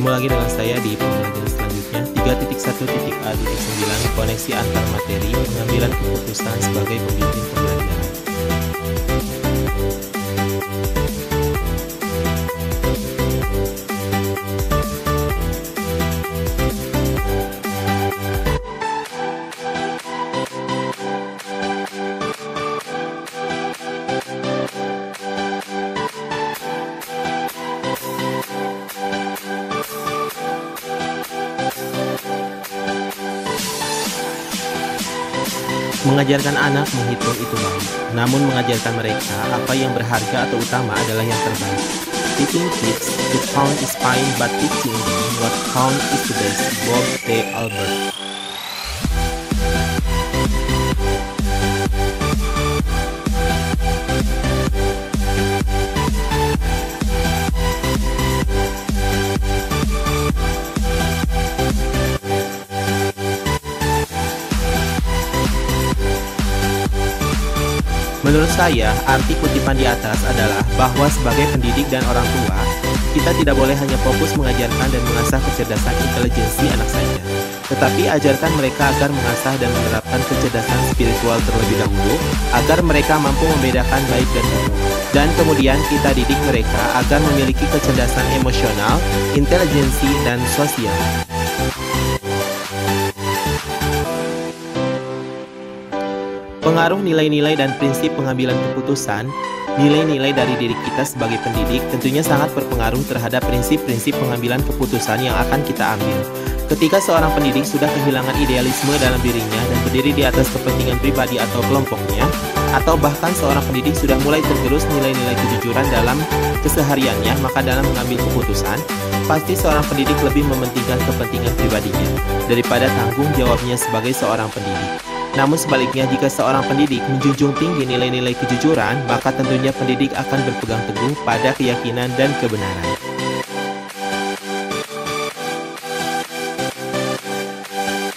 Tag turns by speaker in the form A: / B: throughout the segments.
A: Bertemu lagi dengan saya di pembelajaran selanjutnya 3.1.a.9 koneksi antar materi pengambilan keputusan sebagai pemimpin pembelajaran. Mengajarkan anak menghitung itu baik, namun mengajarkan mereka apa yang berharga atau utama adalah yang terbaik. Teaching kids to count is fine, but teaching them what count is the best. Bob T. Albert. Menurut saya, arti kutipan di atas adalah bahwa sebagai pendidik dan orang tua, kita tidak boleh hanya fokus mengajarkan dan mengasah kecerdasan intelijensi anak saja, tetapi ajarkan mereka agar mengasah dan menerapkan kecerdasan spiritual terlebih dahulu, agar mereka mampu membedakan baik dan buruk. Dan kemudian kita didik mereka agar memiliki kecerdasan emosional, intelijensi, dan sosial. Pengaruh nilai-nilai dan prinsip pengambilan keputusan, nilai-nilai dari diri kita sebagai pendidik tentunya sangat berpengaruh terhadap prinsip-prinsip pengambilan keputusan yang akan kita ambil. Ketika seorang pendidik sudah kehilangan idealisme dalam dirinya dan berdiri di atas kepentingan pribadi atau kelompoknya, atau bahkan seorang pendidik sudah mulai tergerus nilai-nilai kejujuran dalam kesehariannya, maka dalam mengambil keputusan, pasti seorang pendidik lebih mementingkan kepentingan pribadinya daripada tanggung jawabnya sebagai seorang pendidik. Namun sebaliknya, jika seorang pendidik menjunjung tinggi nilai-nilai kejujuran, maka tentunya pendidik akan berpegang teguh pada keyakinan dan kebenaran.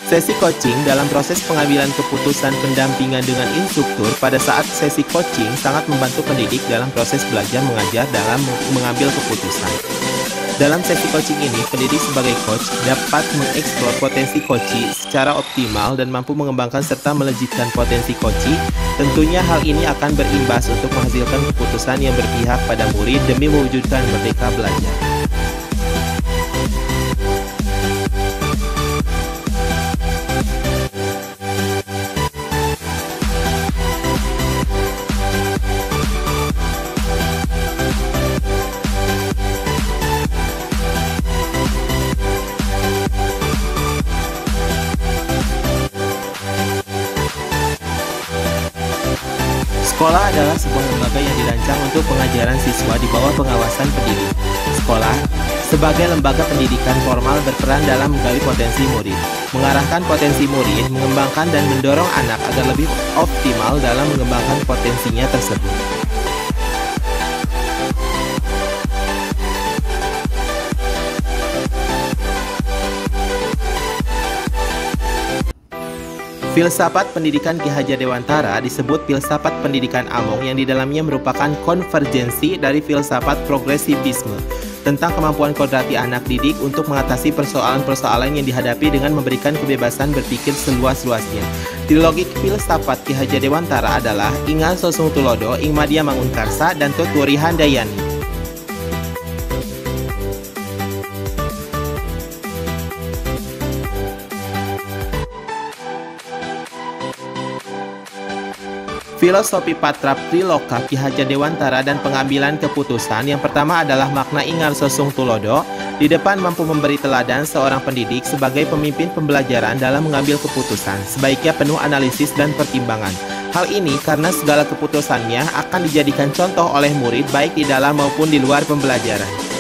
A: Sesi coaching dalam proses pengambilan keputusan pendampingan dengan instruktur pada saat sesi coaching sangat membantu pendidik dalam proses belajar mengajar dalam mengambil keputusan. Dalam sesi coaching ini, pendidik sebagai coach dapat mengeksplor potensi coachee secara optimal dan mampu mengembangkan serta melejitkan potensi coachee. Tentunya hal ini akan berimbas untuk menghasilkan keputusan yang berpihak pada murid demi mewujudkan merdeka belajar. Sekolah adalah sebuah lembaga yang dirancang untuk pengajaran siswa di bawah pengawasan pendidik. Sekolah, sebagai lembaga pendidikan formal, berperan dalam menggali potensi murid, mengarahkan potensi murid, mengembangkan dan mendorong anak agar lebih optimal dalam mengembangkan potensinya tersebut. Filsafat pendidikan Ki Hajar Dewantara disebut filsafat pendidikan Among yang di dalamnya merupakan konvergensi dari filsafat progresivisme tentang kemampuan kodrati anak didik untuk mengatasi persoalan-persoalan yang dihadapi dengan memberikan kebebasan berpikir seluas-luasnya. Trilogi filsafat Ki Hajar Dewantara adalah Ingal Sosung Tulodo, Ing Madya Mangunkarsa, dan Tutwuri Handayani. Filosofi Patra Triloka Ki Hajar Dewantara dan pengambilan keputusan. Yang pertama adalah makna Ingal Sosung Tulodo. Di depan mampu memberi teladan seorang pendidik sebagai pemimpin pembelajaran dalam mengambil keputusan, sebaiknya penuh analisis dan pertimbangan. Hal ini karena segala keputusannya akan dijadikan contoh oleh murid baik di dalam maupun di luar pembelajaran.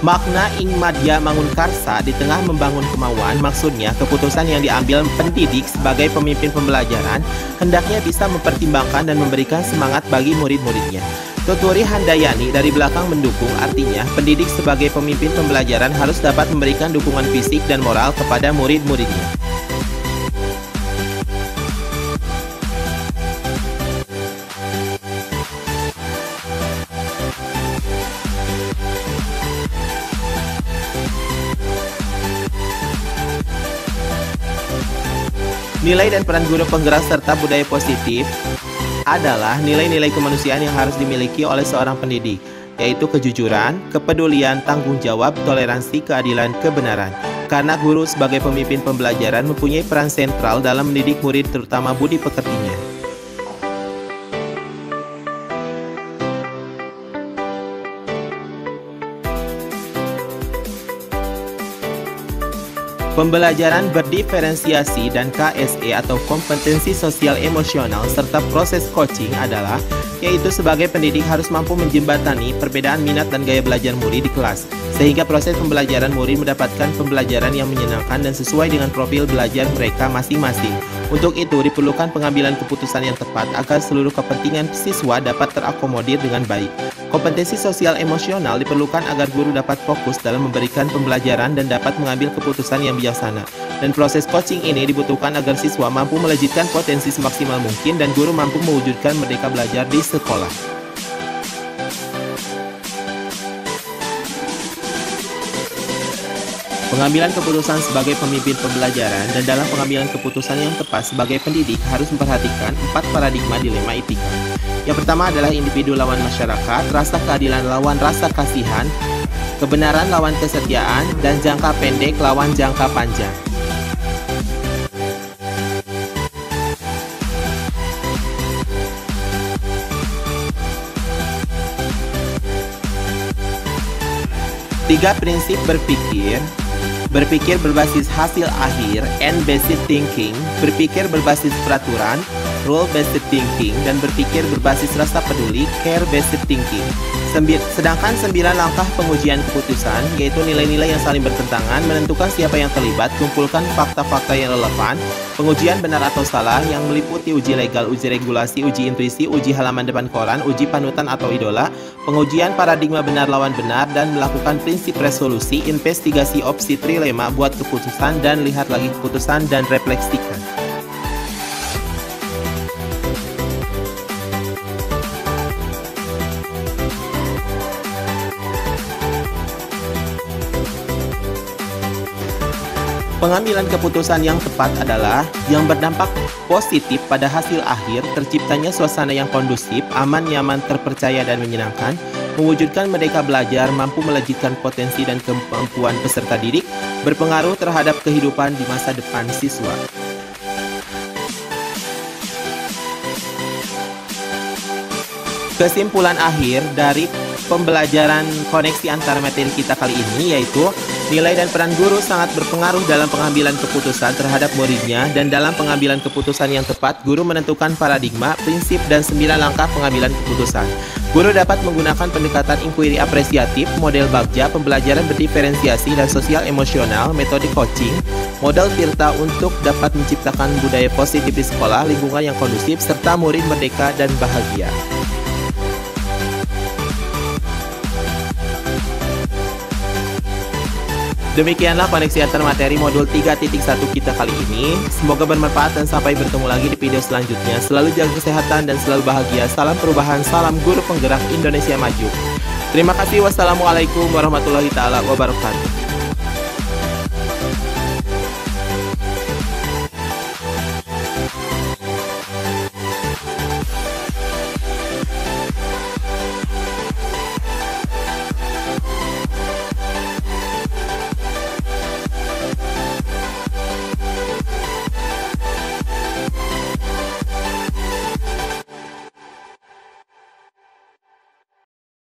A: Makna Ing Madya Mangunkarsa, di tengah membangun kemauan, maksudnya keputusan yang diambil pendidik sebagai pemimpin pembelajaran hendaknya bisa mempertimbangkan dan memberikan semangat bagi murid-muridnya. Tutwuri Handayani dari belakang mendukung, artinya pendidik sebagai pemimpin pembelajaran harus dapat memberikan dukungan fisik dan moral kepada murid-muridnya. Nilai dan peran guru penggerak serta budaya positif adalah nilai-nilai kemanusiaan yang harus dimiliki oleh seorang pendidik, yaitu kejujuran, kepedulian, tanggung jawab, toleransi, keadilan, kebenaran. Karena guru sebagai pemimpin pembelajaran mempunyai peran sentral dalam mendidik murid terutama budi pekertinya. Pembelajaran berdiferensiasi dan KSE atau kompetensi sosial emosional serta proses coaching adalah yaitu sebagai pendidik harus mampu menjembatani perbedaan minat dan gaya belajar murid di kelas sehingga proses pembelajaran murid mendapatkan pembelajaran yang menyenangkan dan sesuai dengan profil belajar mereka masing-masing. Untuk itu diperlukan pengambilan keputusan yang tepat agar seluruh kepentingan siswa dapat terakomodir dengan baik. Kompetensi sosial emosional diperlukan agar guru dapat fokus dalam memberikan pembelajaran dan dapat mengambil keputusan yang bijaksana. Dan proses coaching ini dibutuhkan agar siswa mampu melejitkan potensi semaksimal mungkin dan guru mampu mewujudkan merdeka belajar di sekolah. Pengambilan keputusan sebagai pemimpin pembelajaran dan dalam pengambilan keputusan yang tepat sebagai pendidik harus memperhatikan 4 paradigma dilema etika. Yang pertama adalah individu lawan masyarakat, rasa keadilan lawan rasa kasihan, kebenaran lawan kesetiaan, dan jangka pendek lawan jangka panjang. Tiga prinsip berpikir. Berpikir berbasis hasil akhir, end-based thinking, berpikir berbasis peraturan, rule-based thinking, dan berpikir berbasis rasa peduli, care-based thinking. Sedangkan 9 langkah pengujian keputusan, yaitu nilai-nilai yang saling bertentangan, menentukan siapa yang terlibat, kumpulkan fakta-fakta yang relevan, pengujian benar atau salah yang meliputi uji legal, uji regulasi, uji intuisi, uji halaman depan koran, uji panutan atau idola, pengujian paradigma benar lawan benar, dan melakukan prinsip resolusi, investigasi opsi trilema, buat keputusan, dan lihat lagi keputusan dan refleksikan. Pengambilan keputusan yang tepat adalah yang berdampak positif pada hasil akhir, terciptanya suasana yang kondusif, aman, nyaman, terpercaya, dan menyenangkan, mewujudkan merdeka belajar, mampu melejitkan potensi dan kemampuan peserta didik, berpengaruh terhadap kehidupan di masa depan siswa. Kesimpulan akhir dari pembelajaran koneksi antar materi kita kali ini yaitu nilai dan peran guru sangat berpengaruh dalam pengambilan keputusan terhadap muridnya, dan dalam pengambilan keputusan yang tepat, guru menentukan paradigma, prinsip, dan 9 langkah pengambilan keputusan. Guru dapat menggunakan pendekatan inquiry apresiatif, model Bagja, pembelajaran berdiferensiasi dan sosial emosional, metode coaching, model Tirta untuk dapat menciptakan budaya positif di sekolah, lingkungan yang kondusif, serta murid merdeka dan bahagia. Demikianlah koneksi antar materi modul 3.1 kita kali ini. Semoga bermanfaat dan sampai bertemu lagi di video selanjutnya. Selalu jaga kesehatan dan selalu bahagia. Salam perubahan, salam guru penggerak Indonesia Maju. Terima kasih. Wassalamualaikum warahmatullahi wabarakatuh.